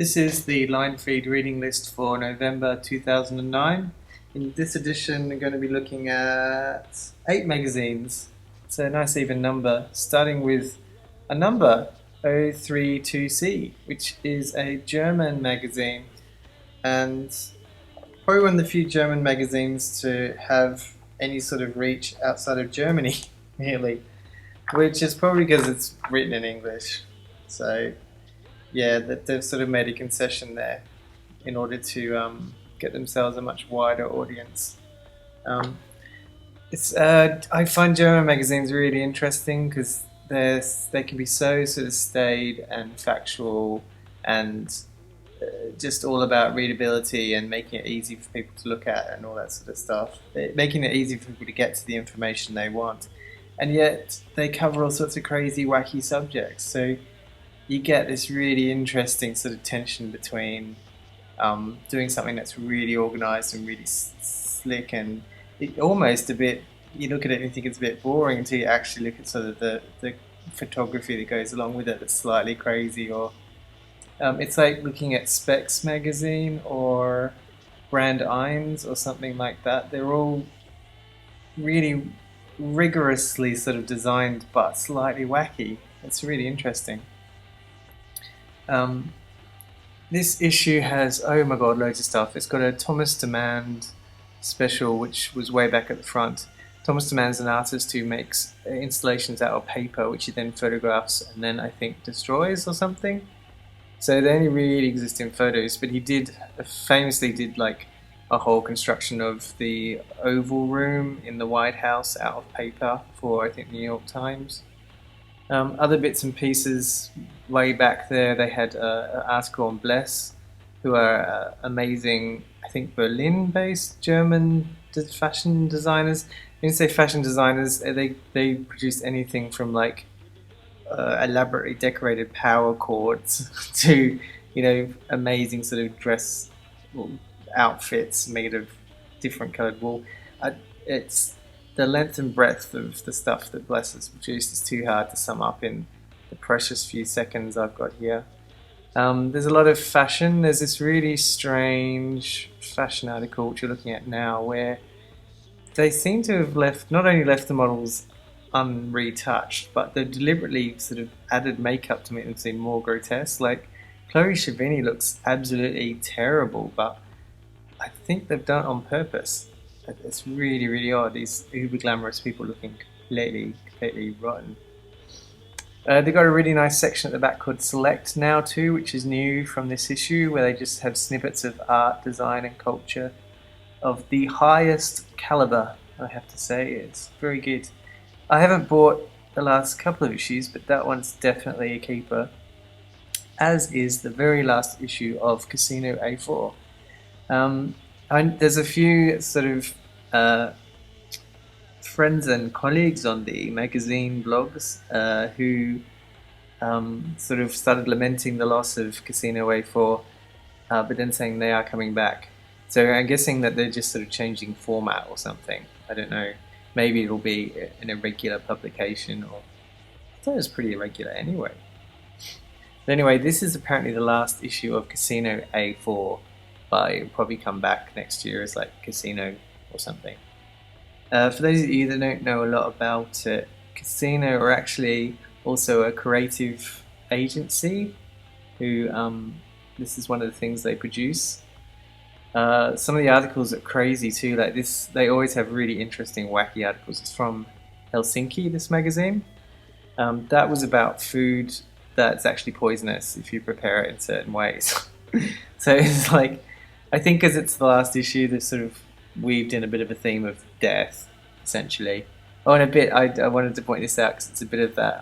This is the Linefeed reading list for November 2009. In this edition, we're going to be looking at 8 magazines. It's a nice even number, starting with a number 032C, which is a German magazine, and probably one of the few German magazines to have any sort of reach outside of Germany, really, which is probably because it's written in English. So yeah, that they've sort of made a concession there in order to get themselves a much wider audience. Um, I find German magazines really interesting because they can be so sort of staid and factual and just all about readability and making it easy for people to look at and all that sort of stuff. Making it easy for people to get to the information they want. And yet they cover all sorts of crazy, wacky subjects. So you get this really interesting sort of tension between doing something that's really organized and really slick, and almost a bit, you look at it and you think it's a bit boring until you actually look at sort of the photography that goes along with it that's slightly crazy. Or it's like looking at Specs magazine or Brand Eins or something like that. They're all really rigorously sort of designed but slightly wacky. It's really interesting. This issue has, oh my god, loads of stuff. It's got a Thomas Demand special, which was way back at the front. Thomas Demand's an artist who makes installations out of paper, which he then photographs and then I think destroys or something. So they only really exist in photos, but he famously did like a whole construction of the Oval Room in the White House out of paper for, I think, the New York Times. Other bits and pieces way back there, they had an article on Bless, who are amazing, I think Berlin-based German fashion designers. When you say fashion designers, they produce anything from like elaborately decorated power cords to, you know, amazing sort of dress outfits made of different coloured wool. It's the length and breadth of the stuff that Bless has produced is too hard to sum up in the precious few seconds I've got here. There's a lot of fashion. There's this really strange fashion article which you're looking at now where they seem to have not only left the models unretouched, but they've deliberately sort of added makeup to make them seem more grotesque. Like Chloe Sevigny looks absolutely terrible, but I think they've done it on purpose. It's really, really odd. These uber glamorous people looking completely rotten. They've got a really nice section at the back called Select now too, which is new from this issue, where they just have snippets of art, design and culture of the highest caliber, I have to say. It's very good. I haven't bought the last couple of issues, but that one's definitely a keeper, as is the very last issue of Kasino A4. There's a few sort of friends and colleagues on the magazine blogs who sort of started lamenting the loss of Kasino A4, but then saying they are coming back. So I'm guessing that they're just sort of changing format or something. I don't know. Maybe it'll be an irregular publication, or I thought it was pretty irregular anyway. But anyway, this is apparently the last issue of Kasino A4. But it'll probably come back next year as like Casino or something. For those of you that don't know a lot about it, Casino are actually also a creative agency who, this is one of the things they produce. Some of the articles are crazy too, like this, they always have really interesting, wacky articles. It's from Helsinki, this magazine. That was about food that's actually poisonous if you prepare it in certain ways. So it's like, I think because it's the last issue, they've sort of weaved in a bit of a theme of death, essentially. Oh, and a bit, I wanted to point this out because it's a bit of that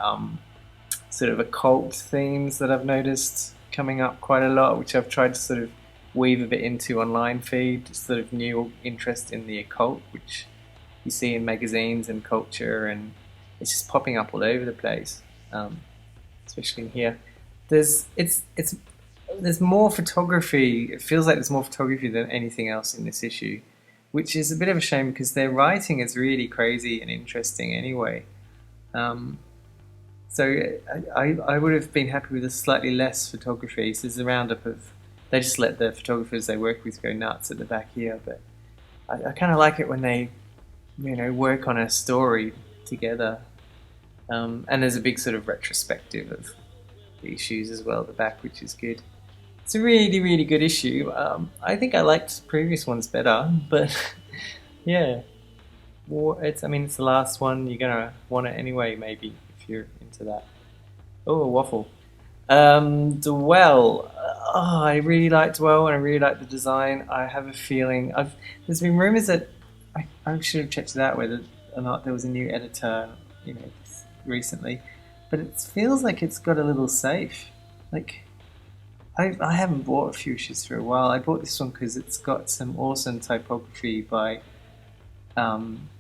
sort of occult themes that I've noticed coming up quite a lot, which I've tried to sort of weave a bit into online feed, sort of new interest in the occult, which you see in magazines and culture, and it's just popping up all over the place, especially in here. There's more photography. It feels like there's more photography than anything else in this issue, which is a bit of a shame because their writing is really crazy and interesting anyway. So I would have been happy with a slightly less photography. So there's a roundup of They just let the photographers they work with go nuts at the back here. But I kind of like it when they, work on a story together. And there's a big sort of retrospective of the issues as well at the back, which is good. It's a really, really good issue. I think I liked previous ones better, but yeah, it's the last one. You're gonna want it anyway, maybe if you're into that. Oh, a waffle. Dwell. Oh, I really like Dwell, and I really like the design. I have a feeling there's been rumors that I should have checked it out whether or not there was a new editor, recently, but it feels like it's got a little safe. Like I haven't bought a few issues for a while. I bought this one because it's got some awesome typography by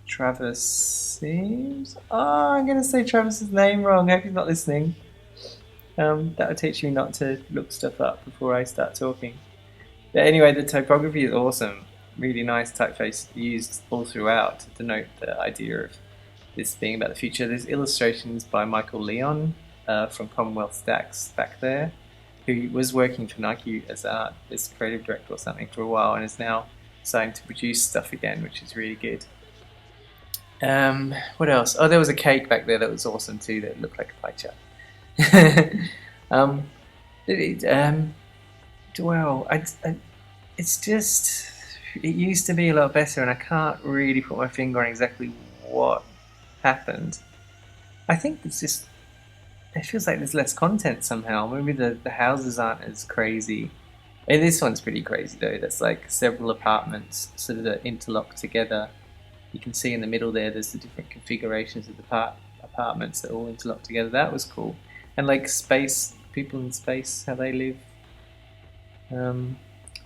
Travis Seams. Oh, I'm gonna say Travis's name wrong. I hope he's not listening. That'll teach you not to look stuff up before I start talking. But anyway, the typography is awesome. Really nice typeface used all throughout to denote the idea of this being about the future. There's illustrations by Michael Leon from Commonwealth Stacks back there, who was working for Nike as creative director or something for a while and is now starting to produce stuff again, which is really good. What else? Oh, there was a cake back there that was awesome too that looked like a pie chart. Well, it's just, it used to be a lot better, and I can't really put my finger on exactly what happened. I think it's just, it feels like there's less content somehow. Maybe the houses aren't as crazy. And this one's pretty crazy though. That's like several apartments sort of interlocked together. You can see in the middle there's the different configurations of the apartments that all interlock together. That was cool. And like space, people in space, how they live.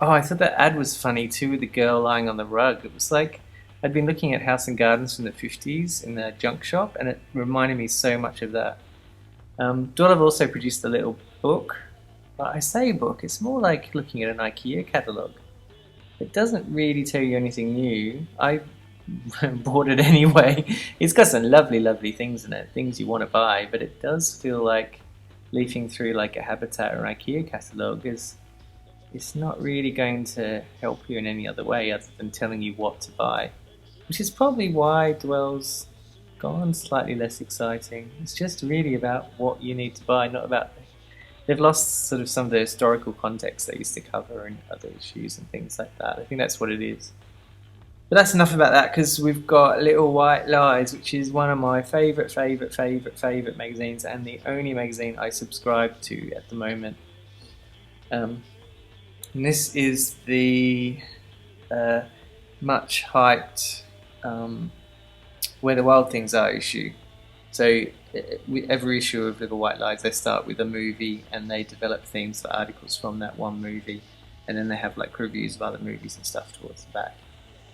I thought that ad was funny too, with the girl lying on the rug. It was like, I'd been looking at House and Gardens from the 50s in the junk shop, and it reminded me so much of that. Dorlov also produced a little book. But I say book, it's more like looking at an IKEA catalogue. It doesn't really tell you anything new. I bought it anyway. It's got some lovely, lovely things in it, things you want to buy, but it does feel like leafing through like a Habitat or IKEA catalogue it's not really going to help you in any other way other than telling you what to buy, which is probably why Dwell's gone slightly less exciting. It's just really about what you need to buy, not about... They've lost sort of some of the historical context they used to cover in other issues and things like that. I think that's what it is. But that's enough about that, because we've got Little White Lies, which is one of my favourite magazines, and the only magazine I subscribe to at the moment. And this is the much hyped Where the Wild Things Are issue. So every issue of Little White Lies, they start with a movie and they develop themes for articles from that one movie, and then they have like reviews of other movies and stuff towards the back.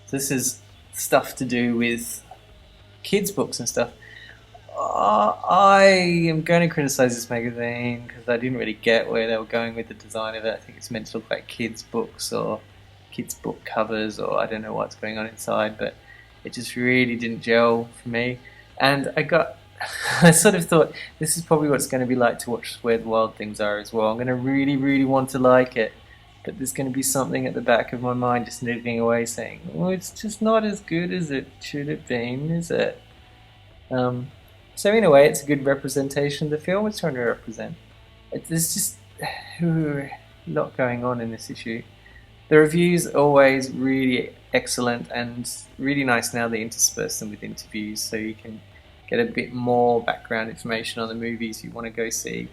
So this is stuff to do with kids' books and stuff. I am going to criticise this magazine because I didn't really get where they were going with the design of it. I think it's meant to look like kids' books or kids' book covers, or I don't know what's going on inside, but it just really didn't gel for me. And I sort of thought this is probably what it's going to be like to watch Where the Wild Things Are as well. I'm going to really, really want to like it, but there's going to be something at the back of my mind just niggling away saying, oh, it's just not as good as it should have been, is it? So in a way, it's a good representation of the film it's trying to represent. There's just a lot going on in this issue. The reviews are always really excellent and really nice now they intersperse them with interviews, so you can get a bit more background information on the movies you want to go see.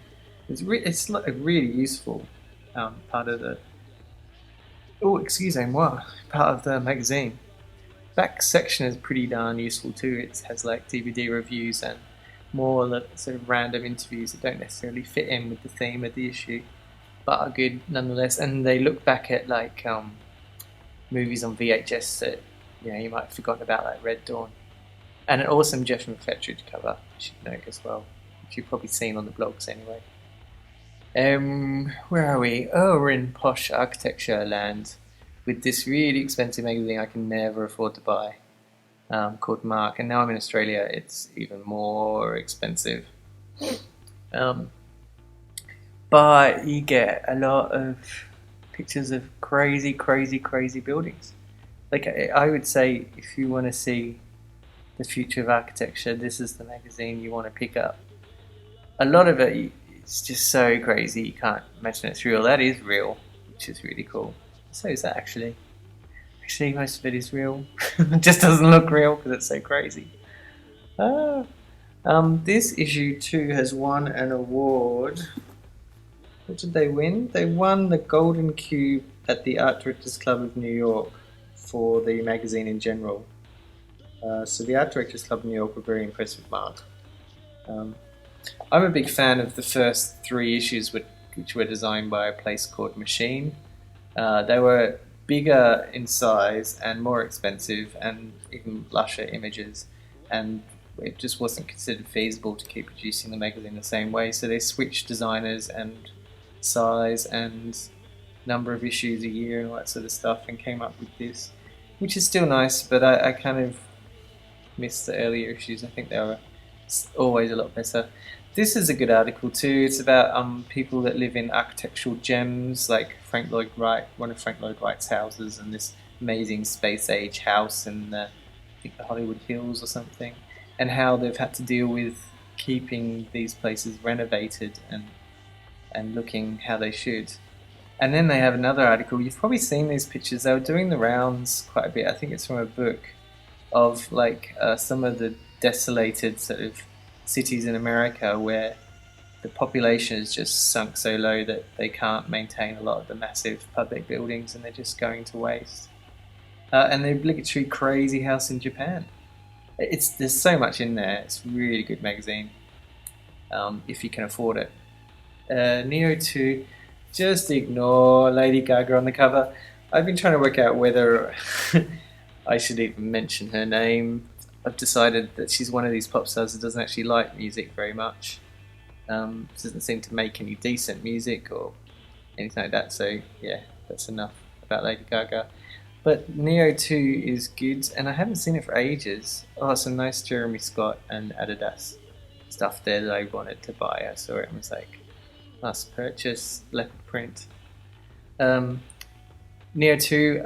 It's a really useful part of the... Oh, excusez-moi, part of the magazine. Back section is pretty darn useful too. It has like DVD reviews and more sort of random interviews that don't necessarily fit in with the theme of the issue, but are good nonetheless. And they look back at like movies on VHS that you might have forgotten about, like Red Dawn, and an awesome Jeff McFetridge cover, I should note as well, which you've probably seen on the blogs anyway. Where are we? Oh, we're in posh architecture land with this really expensive magazine I can never afford to buy, called Mark, and now I'm in Australia, it's even more expensive. But you get a lot of pictures of crazy, crazy, crazy buildings. Like I would say, if you want to see the future of architecture, this is the magazine you want to pick up. A lot of it is just so crazy you can't imagine it's real. That is real, which is really cool. So is that actually. Actually, most of it is real. It just doesn't look real because it's so crazy. Ah. This issue too has won an award. What did they win? They won the Golden Cube at the Art Directors Club of New York for the magazine in general. So the Art Directors Club of New York were very impressed with Mark. I'm a big fan of the first 3 issues, which were designed by a place called Machine. They were bigger in size and more expensive and even lusher images, and it just wasn't considered feasible to keep producing the magazine the same way, so they switched designers and size and number of issues a year and all that sort of stuff and came up with this, which is still nice, but I kind of miss the earlier issues. I think they were always a lot better. This is a good article too. It's about people that live in architectural gems, like Frank Lloyd Wright, one of Frank Lloyd Wright's houses, and this amazing space age house in I think the Hollywood Hills or something, and how they've had to deal with keeping these places renovated and looking how they should. And then they have another article. You've probably seen these pictures. They were doing the rounds quite a bit. I think it's from a book of like some of the desolated sort of cities in America where the population is just sunk so low that they can't maintain a lot of the massive public buildings and they're just going to waste. And the obligatory crazy house in Japan. There's so much in there. It's a really good magazine if you can afford it. Neo 2, just ignore Lady Gaga on the cover. I've been trying to work out whether I should even mention her name. I've decided that she's one of these pop stars that doesn't actually like music very much. Doesn't seem to make any decent music or anything like that, so yeah, that's enough about Lady Gaga. But Neo 2 is good, and I haven't seen it for ages. Oh, some nice Jeremy Scott and Adidas stuff there that I wanted to buy. I saw it and was like, must purchase, leopard print. Neo 2,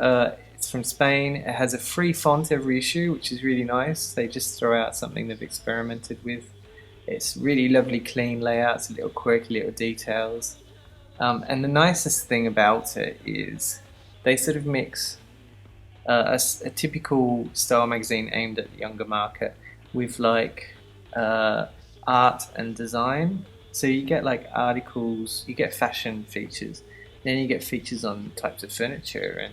it's from Spain. It has a free font every issue, which is really nice. They just throw out something they've experimented with. It's really lovely, clean layouts, little quirky little details. And the nicest thing about it is they sort of mix a typical style magazine aimed at the younger market with like art and design. So you get like articles, you get fashion features, then you get features on types of furniture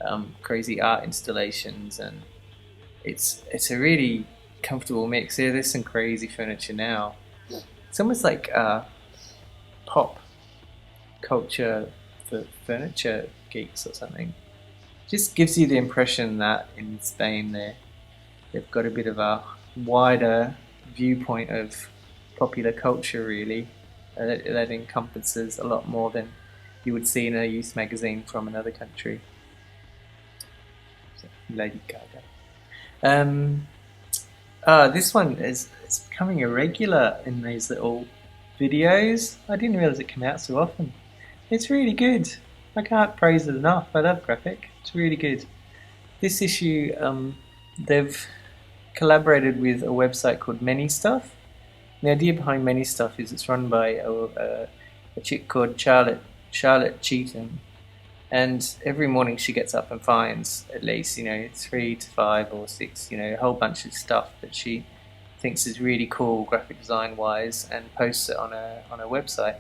and crazy art installations, and it's a really comfortable mix. Yeah, there's some crazy furniture now. It's almost like pop culture for furniture geeks or something. Just gives you the impression that in Spain they've got a bit of a wider viewpoint of popular culture, really. That encompasses a lot more than you would see in a youth magazine from another country. So, Lady Gaga. This one is becoming a regular in these little videos. I didn't realise it came out so often. It's really good. I can't praise it enough. I love graphic. It's really good. This issue, they've collaborated with a website called Many Stuff. The idea behind Many Stuff is it's run by a chick called Charlotte Cheatham, and every morning she gets up and finds at least 3 to 5 or 6 a whole bunch of stuff that she thinks is really cool graphic design wise and posts it on a website.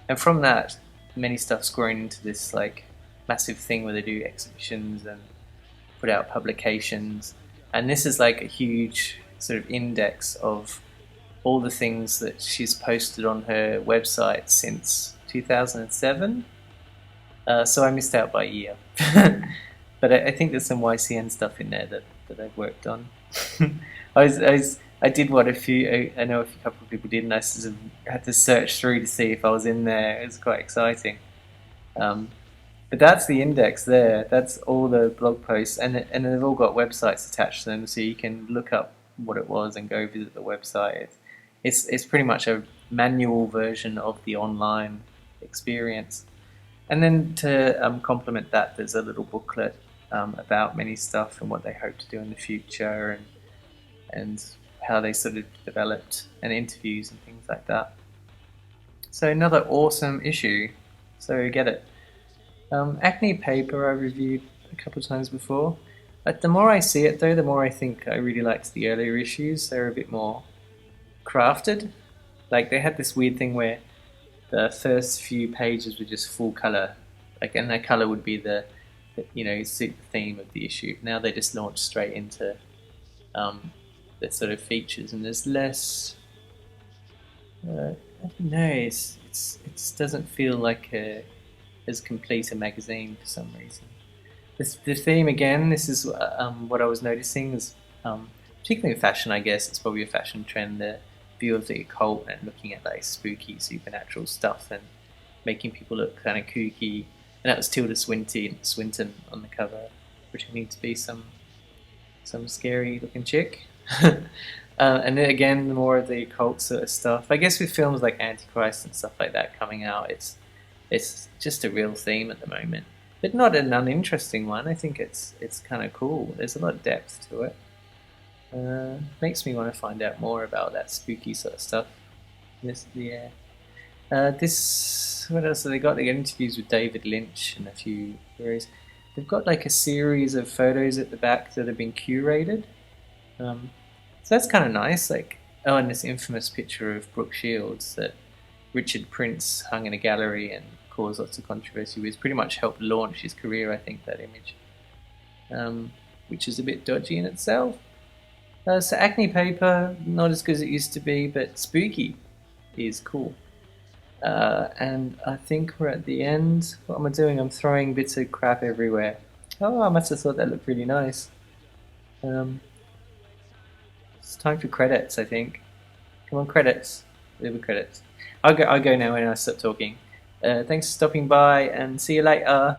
And from that, Many Stuff's grown into this like massive thing where they do exhibitions and put out publications, and this is like a huge sort of index of all the things that she's posted on her website since 2007. So I missed out by a year. But I think there's some YCN stuff in there that I've worked on. I did what I know a couple of people did, and I sort of had to search through to see if I was in there. It was quite exciting. But that's the index there. That's all the blog posts, and they've all got websites attached to them, so you can look up what it was and go visit the website. It's pretty much a manual version of the online experience. And then to complement that, there's a little booklet about many stuff and what they hope to do in the future, and how they sort of developed, and interviews and things like that. So another awesome issue. So get it. Acne Paper I reviewed a couple of times before. But the more I see it though, the more I think I really liked the earlier issues. They're a bit more crafted. Like they had this weird thing where the first few pages were just full color, like, and that color would be suit the theme of the issue. Now they just launch straight into the sort of features, and there's less. I don't know. It doesn't feel like as complete a magazine for some reason. The theme again. This is what I was noticing is particularly in fashion. I guess it's probably a fashion trend. The view of the occult and looking at like spooky, supernatural stuff and making people look kind of kooky. And that was Tilda Swinton on the cover, pretending to be some scary looking chick. And then again, more of the occult sort of stuff. I guess with films like Antichrist and stuff like that coming out, it's just a real theme at the moment, but not an uninteresting one. I think it's kind of cool. There's a lot of depth to it. Makes me want to find out more about that spooky sort of stuff. This what else have they got? They got interviews with David Lynch and a few areas. They've got like a series of photos at the back that have been curated. So that's kind of nice. Like, oh, and this infamous picture of Brooke Shields that Richard Prince hung in a gallery and caused lots of controversy with. Pretty much helped launch his career, I think, that image, which is a bit dodgy in itself. So Acne Paper, not as good as it used to be, but spooky is cool. And I think we're at the end. What am I doing? I'm throwing bits of crap everywhere. Oh, I must have thought that looked really nice. It's time for credits, I think. Come on, credits. Leave the credits. I'll go now when I stop talking. Thanks for stopping by, and see you later.